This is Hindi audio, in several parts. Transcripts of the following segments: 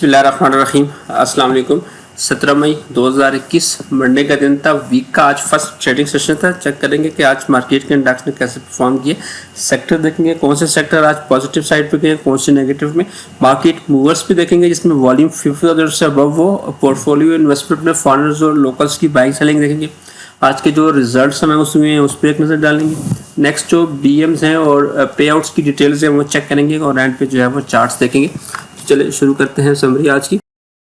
बिस्मिल्लाहिर्रहमानिर्रहीम। अस्सलाम वालेकुम। 17 मई 2021 मंडे का दिन था। वीक का आज फर्स्ट ट्रेडिंग सेशन था। चेक करेंगे कि आज मार्केट के इंडेक्स ने कैसे परफॉर्म किए। सेक्टर देखेंगे कौन से सेक्टर आज पॉजिटिव साइड पे गए, कौन से नेगेटिव में। मार्केट मूवर्स भी देखेंगे जिसमें वॉल्यूम 50,000 से अबव हो। पोर्टफोलियो इन्वेस्टमेंट में फॉरेनर्स और लोकल्स की बाइंग सेलिंग देखेंगे। आज के जो रिजल्ट्स अनाउंस हुए हैं उस पर एक नज़र डालेंगे। नेक्स्ट जो बीएम्स हैं और पे आउट्स की डिटेल्स हैं वो चेक करेंगे और एंड पे जो है वो चार्ट्स देखेंगे। चलिए शुरू करते हैं समरी आज की।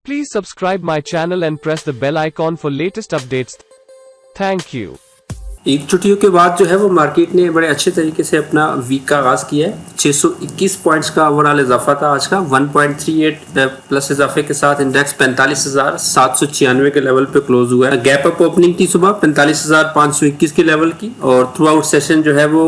Please subscribe my channel and press the bell icon for latest updates. Thank you. Eid छुट्टियों के बाद जो है वो मार्केट ने बड़े अच्छे तरीके से अपना वीक का आगाज किया है। 621 पॉइंट्स का ओवरऑल इजाफा था आज का। 1.38 प्लस इजाफे के साथ इंडेक्स 45,796 के लेवल पे क्लोज हुआ है। गैप अप ओपनिंग थी सुबह 45,521 के लेवल की और थ्रू आउट सेशन जो है वो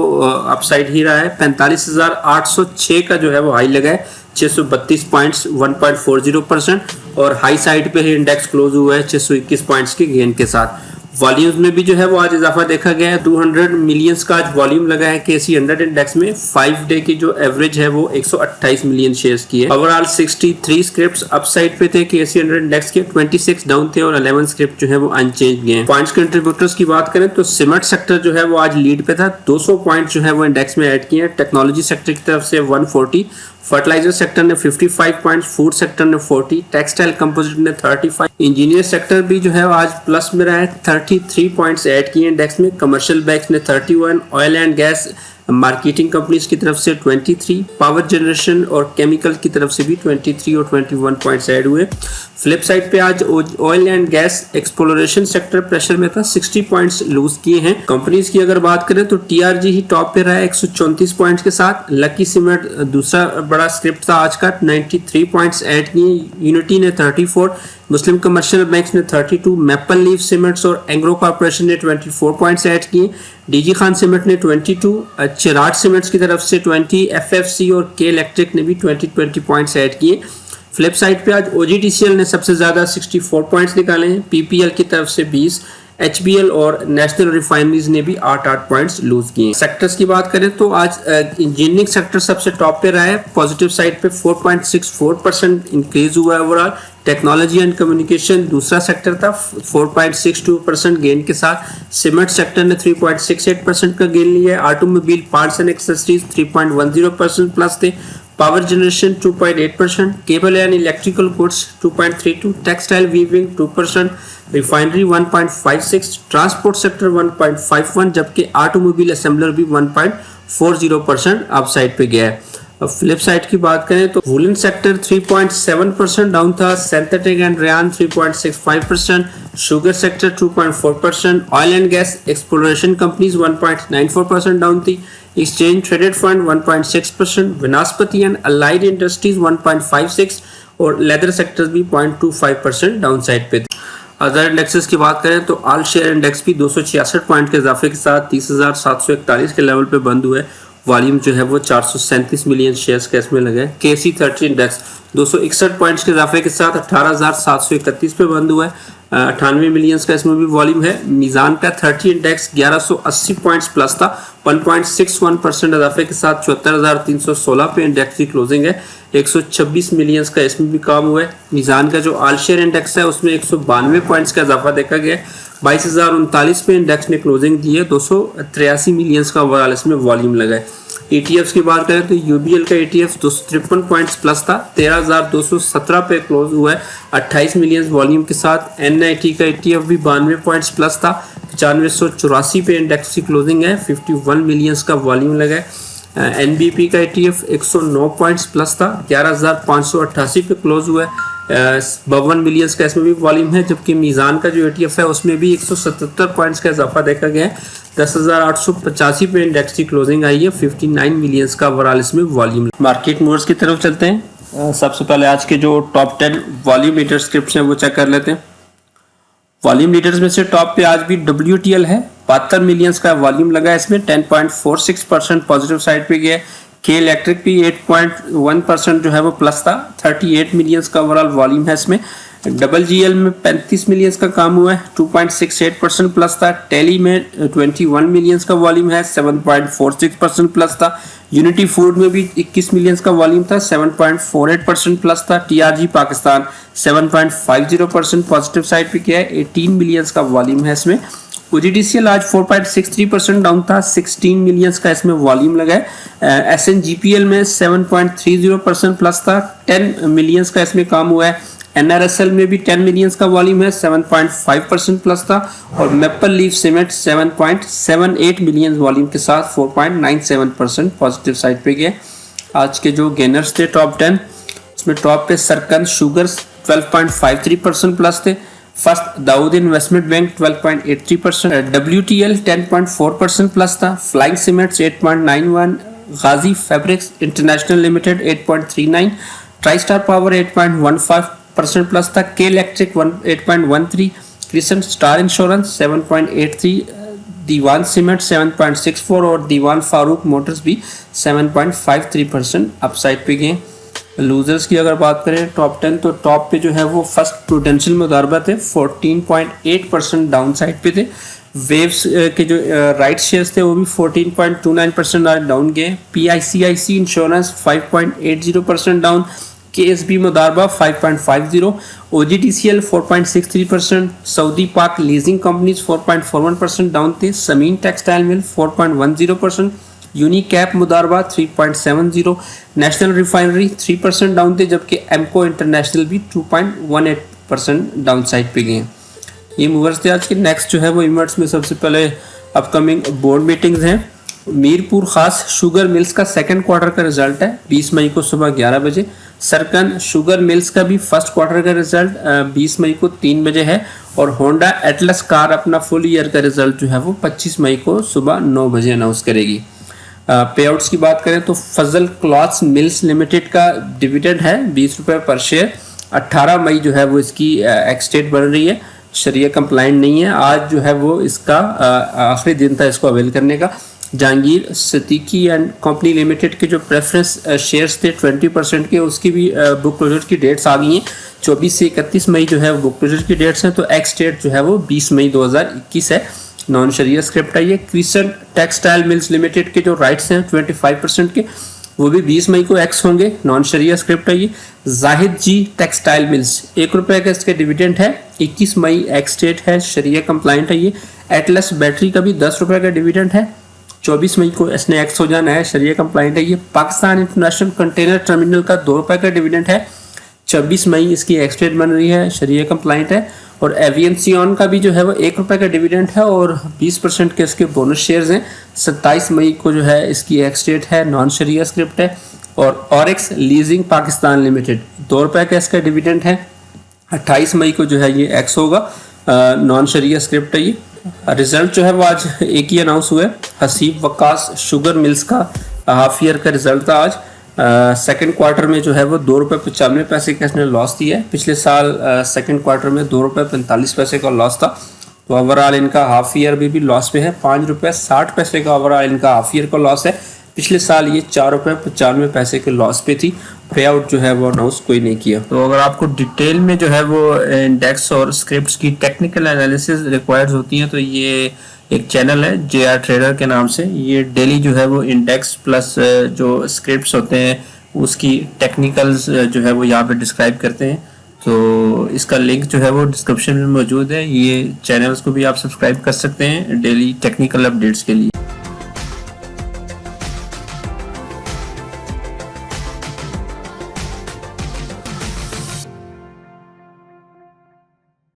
अपसाइड ही रहा है। 45,806 का जो है वो हाई लगा है। 632 पॉइंट्स 1.40% और हाई साइड पे ही इंडेक्स क्लोज हुआ है 621 पॉइंट्स के गेन के साथ। वॉल्यूम्स में भी जो है वो आज इजाफा देखा गया है। 200 मिलियंस का आज वॉल्यूम लगा है केसी 100 इंडेक्स में। 5 डे की जो एवरेज है वो 128 मिलियन शेयर्स की है। ओवरऑल 63 स्क्रिप्ट्स अपसाइड पे थे केसी 100 इंडेक्स के, 26 डाउन थे और 11 स्क्रिप्ट जो है वो अनचेंज गए हैं। पॉइंट्स कंट्रीब्यूटर्स की बात करें तो सीमेंट सेक्टर जो है वो आज लीड पे था। 200 पॉइंट जो है वो इंडेक्स में ऐड किए हैं। टेक्नोलॉजी सेक्टर की तरफ से 140, फर्टिलाइजर सेक्टर ने 55 पॉइंट्स, फूड सेक्टर ने 40, टेक्सटाइल कंपोजिट ने 35, इंजीनियर सेक्टर भी जो है आज प्लस में रहा है। 33 पॉइंट्स ऐड किए इंडेक्स में। कमर्शियल बैंक्स ने 31, oil and gas marketing companies की तरफ से 23, पावर जनरेशन और केमिकल की तरफ से भी 23 और 21 पॉइंट्स ऐड हुए। फ्लिप साइड पे आज oil and gas exploration sector pressure में था, 60 पॉइंट्स लूज किए हैं। कंपनीज की अगर बात करें तो टीआरजी ही टॉप पे रहा है 134 पॉइंट्स के साथ। लकी सीमेंट दूसरा बड़ा स्क्रिप्ट था आज का, 93 पॉइंट्स ऐड किए। यूनिटी ने 34, मुस्लिम कमर्शियल बैंक्स ने 32, मैपल लीफ सीमेंट्स और एंग्रो कॉर्पोरेशन ने 24 पॉइंट्स ऐड किए। डीजी खान सीमेंट ने 22, चिराट सीमेंट्स की तरफ से 20, एफएफसी और के इलेक्ट्रिक ने भी 20 पॉइंट्स ऐड किए। फ्लिप साइड पे आज ओजीटीसीएल ने सबसे ज्यादा 64 पॉइंट्स निकाले हैं। पीपीएल की तरफ से 20, एचबीएल और नेशनल रिफाइनरीज ने भी 8 पॉइंट्स लूज किए। सेक्टर्स की बात करें तो आज इंजीनियरिंग सेक्टर सबसे टॉप पे रहा है। पॉजिटिव साइड पे 4.64% इंक्रीज हुआ है ओवरऑल। टेक्नोलॉजी एंड कम्युनिकेशन दूसरा सेक्टर था, 4.62% गेन के साथ। सीमेंट सेक्टर ने 3.68% का गेन लिया है। Automobile parts and accessories 3.10% plus थे। Power generation 2.8%, cable and electrical goods 2.32, textile weaving 2%, refinery 1.56, transport sector 1.51, जबकि ऑटोमोबाइल असेंबलर भी 1.40% अपसाइड पे गया है। अब फ्लिप साइड की बात करें तो वुलन सेक्टर 3.7% डाउन था। Synthetic and rayon 3.65%, sugar sector 2.4%, oil and gas exploration companies 1.94% down थी। एक्सचेंज ट्रेडेड फंड 1.6%, वनस्पति एंड अलाइड इंडस्ट्रीज 1.56 और लेदर सेक्टर्स भी 0.25% डाउन साइड पे थे। अदर इंडेक्सेस की बात करें तो ऑल शेयर इंडेक्स भी 266 पॉइंट के इजाफे के साथ 30,741 के लेवल पे बंद हुए। वॉल्यूम जो है वो 437 मिलियन शेयर्स के इसमें लगे। केसी 30 इंडेक्स 261 पॉइंट्स के इजाफे के साथ 18,731 पे बंद हुआ है। 98 मिलियंस का इसमें भी वॉल्यूम है। मीज़ान का 30 इंडेक्स 1180 पॉइंट्स प्लस था, 1.61% इजाफे के साथ 74,316 पे इंडेक्स की क्लोजिंग है। 126 मिलियंस का इसमें भी काम हुआ है। मीज़ान का जो ऑल शेयर इंडेक्स है उसमें 192 पॉइंट्स का इजाफा देखा गया है। 22,039 पे इंडेक्स ने क्लोजिंग दी है। 283 मिलियंस का ओवरऑल इसमें वॉल्यूम लगा है। ETFs की बात करें तो यूबीएल का ETF 253 पॉइंट्स प्लस था, 13,217 पे क्लोज हुआ है 28 मिलियन वॉल्यूम के साथ। NIT का ETF भी 92 पॉइंट्स प्लस था, 9584 पे इंडेक्स की क्लोजिंग है, 51 मिलियंस का वॉल्यूम लगा है। NBP का ETF 109 पॉइंट्स प्लस था, 11,588 पे क्लोज हुआ है। 52 मिलियंस का इसमें भी वॉल्यूम है, जबकि मीज़ान का जो ETF है उसमें भी 177 पॉइंट्स का इजाफा देखा गया है। 10,885 पे इंडेक्स की क्लोजिंग आई है। 59 मिलियंस का ओवरऑल इसमें वॉल्यूम। मार्केट मूवर्स की तरफ चलते हैं। सबसे पहले आज के जो टॉप 10 वॉल्यूम लीडर स्क्रिप्ट्स हैं वो चेक कर लेते हैं। वॉल्यूम लीडर्स में से टॉप पे आज भी WTL है, 72 मिलियंस का वॉल्यूम लगा है इसमें, 10.46% पॉजिटिव साइड पे गया है। के इलेक्ट्रिक भी 8.1% जो है वो प्लस था, 38 मिलियंस का ओवरऑल वॉल्यूम है इसमें। डबल जीएल में 35 मिलियंस का काम हुआ है, 2.68% प्लस था। टेली में 21 मिलियंस का वॉल्यूम है, 7.46% प्लस था। यूनिटी फूड में भी 21 मिलियंस का वॉल्यूम था, 7.48% प्लस था। टीआरजी पाकिस्तान 7.50% पॉजिटिव साइड पे किया है, 18 मिलियंस का वॉल्यूम है इसमें। ओजीडीसीएल आज 4.63% डाउन था, 16 मिलियंस का इसमें वॉल्यूम लगा है। एसएनजीपीएल में 7.30% प्लस था, 10 मिलियंस का इसमें काम हुआ है। एनआरएसएल में भी 10 मिलियंस का वॉल्यूम है, 7.5% प्लस था। और maple leaf cement 7.78 million volume के साथ 4.97% पॉजिटिव साइड पे गए। आज के जो गेनर्स थे टॉप 10, इसमें टॉप पे सरकंद शुगर्स 12.53% प्लस थे। First Dawood Investment Bank 12.83%, WTL 10.4% plus था। Flying Cements 8.91, Ghazi Fabrics International Limited 8.39, Tristar Power 8.15% plus था। K Electric 8.13, Crescent Star Insurance 7.83, Dewan Cement 7.64 और दीवान फारूक मोटर्स भी 7.53% अपसाइड पे गए। लूजर्स की अगर बात करें टॉप 10, तो टॉप पे जो है वो फर्स्ट प्रूडेंशियल मुदारबा थे, 14.8% डाउन साइड पे थे। वेव्स के जो राइट शेयर्स थे वो भी 14.29% आज डाउन गए। PICIC insurance 5.80% down, KSB मुदारबा 5.50, OGTCL 4.63%, Saudi पाक लीजिंग कंपनीज 4.41% डाउन थे। Sameen textile mill 4.10%, यूनिकैप मुदारबा 3.70, national refinery 3% down थे, जबकि एमको इंटरनेशनल भी 2.18% डाउन साइड पे गए। ये मूवर्स थे आज के। नेक्स्ट जो है वो इवेंट्स में सबसे पहले अपकमिंग बोर्ड मीटिंग्स हैं। मीरपुर खास शुगर मिल्स का सेकंड क्वार्टर का रिजल्ट है 20 मई को सुबह 11 बजे। सरकन शुगर मिल्स का भी फर्स्ट क्वार्टर का रिजल्ट 20 मई को 3 बजे है। और होंडा एटलस कार अपना फुल ईयर का रिजल्ट जो है वो 25 मई को सुबह 9 बजे अनाउंस करेगी। पे आउट्स की बात करें तो फजल क्लॉथ्स मिल्स लिमिटेड का डिविडेंड है 20 रुपये पर शेयर। 18 मई जो है वो इसकी एक्स डेट बन रही है, शरिया कंप्लाइंट नहीं है। आज जो है वो इसका आखिरी दिन था इसको अवेल करने का। Jahangir Siddiqui and company limited के जो प्रेफरेंस शेयर्स थे 20% के, उसकी भी बुक क्लोजर की डेट्स आ गई हैं। 24 से 31 मई जो है वो बुक क्लोजर की डेट्स हैं, तो एक्स डेट जो है वो 20 मई 2021 है। नॉन शरिया स्क्रिप्ट है ये। क्रिसेंट टेक्सटाइल मिल्स लिमिटेड के जो राइट्स हैं 25% के, वो भी 20 मई को एक्स होंगे। नॉन शरिया स्क्रिप्ट है ये। जाहिद जी टेक्सटाइल मिल्स 1 रुपये का इसके डिविडेंड है, 21 मई एक्स डेट है, शरिया कंप्लाइंट है ये। एटलस बैटरी का भी 10 रुपये का डिविडेंड है, 24 मई को इसने एक्स हो जाना है, शरिया कंप्लाइंट है ये। पाकिस्तान इंटरनेशनल कंटेनर टर्मिनल का 2 रुपये का डिविडेंड है, 26 मई इसकी एक्स डेट बन रही है, शरिया कंप्लाइंट है। और एवियंसियन का भी जो है वो 1 रुपये का डिविडेंड है और 20% के इसके बोनस शेयर्स हैं। 27 मई को जो है इसकी एक्स डेट है, नॉन शरिया स्क्रिप्ट है। और ऑरिक्स लीजिंग पाकिस्तान लिमिटेड 2 रुपये का इसका डिविडेंड है, 28 मई को जो है ये एक्स होगा, नॉन शरिया स्क्रिप्ट है ये। रिजल्ट जो है वो आज एक ही अनाउंस हुआ है। हसीब वकास शुगर मिल्स का हाफ ईयर का रिजल्ट था आज। सेकंड क्वार्टर में जो है वो 2 रुपये 95 पैसे का इसने लॉस दिया है। पिछले साल सेकंड क्वार्टर में 2 रुपये 45 पैसे का लॉस था, तो ओवरऑल इनका हाफ ईयर में भी लॉस में है। 5 रुपये 60 पैसे का ओवरऑल इनका हाफ ईयर का लॉस है। पिछले साल ये 4 रुपये 95 पैसे के लॉस पे थी। पे आउट जो है वो अनाउंस कोई नहीं किया। तो अगर आपको डिटेल में जो है वो इंडेक्स और स्क्रिप्ट्स की टेक्निकल एनालिसिस रिक्वायर्ड होती है, तो ये एक चैनल है JR ट्रेडर के नाम से। ये डेली जो है वो इंडेक्स प्लस जो स्क्रिप्ट्स होते हैं उसकी टेक्निकल्स जो है वो यहाँ पे डिस्क्राइब करते हैं। तो इसका लिंक जो है वो डिस्क्रिप्शन में मौजूद है। ये चैनल्स को भी आप सब्सक्राइब कर सकते हैं डेली टेक्निकल अपडेट्स के लिए।